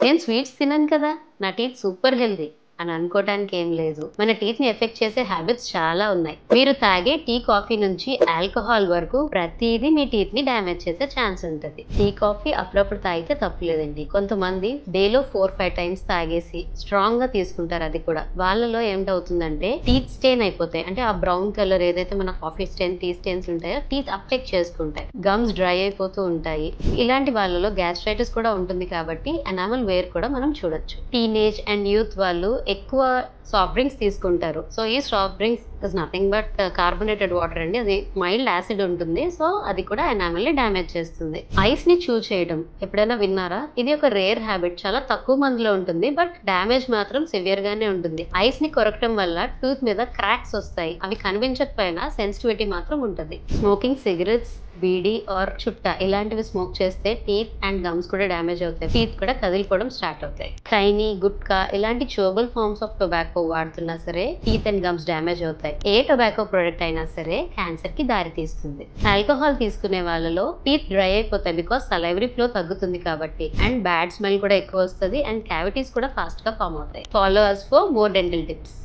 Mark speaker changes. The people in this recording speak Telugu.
Speaker 1: నేను స్వీట్స్ తినను కదా, నా టీత్ సూపర్ హెల్తీ అని అనుకోవటానికి ఏం లేదు. మన టీత్ ని ఎఫెక్ట్ చేసే హ్యాబిట్స్ చాలా ఉన్నాయి. మీరు తాగే టీ, కాఫీ నుంచి ఆల్కహాల్ వరకు ప్రతిదీ మీ టీత్ ని డ్యామేజ్ చేసే ఛాన్స్ ఉంటుంది. టీ, కాఫీ అప్పుడప్పుడు తాగితే తప్పులేదండి. కొంతమంది డేలో 4-5 టైమ్స్ తాగేసి స్ట్రాంగ్ గా తీసుకుంటారు. అది కూడా వాళ్ళలో ఏమిటవుతుందంటే టీత్ స్టెయిన్ అయిపోతాయి. అంటే ఆ బ్రౌన్ కలర్ ఏదైతే మన కాఫీ స్టెయిన్, టీ స్టెయిన్స్ ఉంటాయో టీత్ అఫెక్ట్ చేసుకుంటాయి. గమ్స్ డ్రై అయిపోతూ ఉంటాయి. ఇలాంటి వాళ్ళలో గ్యాస్ట్రైటిస్ కూడా ఉంటుంది కాబట్టి ఎనామల్ వేర్ కూడా మనం చూడొచ్చు. టీనేజ్ అండ్ యూత్ వాళ్ళు ఎక్కువ సాఫ్ట్ డ్రింక్స్ తీసుకుంటారు. సో ఈ soft drinks is nothing but carbonated water అండి. అది మైల్డ్ యాసిడ్ ఉంటుంది. సో అది కూడా ఎనామల్ ని డ్యామేజ్ చేస్తుంది. ఐస్ ని చూ చేయడం ఎప్పుడైనా విన్నారా? ఇది ఒక రేర్ హ్యాబిట్. చాలా తక్కువ మందిలో ఉంటుంది. బట్ డ్యామేజ్ మాత్రం సివియర్ గానే ఉంటుంది. ఐస్ ని కొరకటం వల్ల టూత్ మీద క్రాక్స్ వస్తాయి. అవి కనిపించకపోయినా సెన్సిటివిటీ మాత్రం ఉంటుంది. స్మోకింగ్, సిగరెట్స్, బీడీ ఆర్ చుట్ట ఇలాంటివి స్మోక్ చేస్తే టీత్ అండ్ గమ్స్ కూడా డ్యామేజ్ అవుతాయి. టీత్ కూడా కదిలిపోవడం స్టార్ట్ అవుతాయి. ఖైనీ, గుట్కా ఇలాంటి చోబల్ ఫార్మ్స్ ఆఫ్ టొబాకో వాడుతున్నా సరే టీత్ అండ్ గమ్స్ డ్యామేజ్ అవుతాయి. ఏ టొబాకో ప్రొడక్ట్ అయినా సరే క్యాన్సర్ కి దారి తీస్తుంది. ఆల్కహాల్ తీసుకునే వాళ్ళలో టీత్ డ్రై అయిపోతాయి. బికాస్ సలైవరీ ఫ్లో తగ్గుతుంది కాబట్టి. అండ్ బ్యాడ్ స్మెల్ కూడా ఎక్కువ వస్తుంది. అండ్ క్యావిటీస్ కూడా ఫాస్ట్ గా ఫామ్ అవుతాయి. Follow us for more dental tips.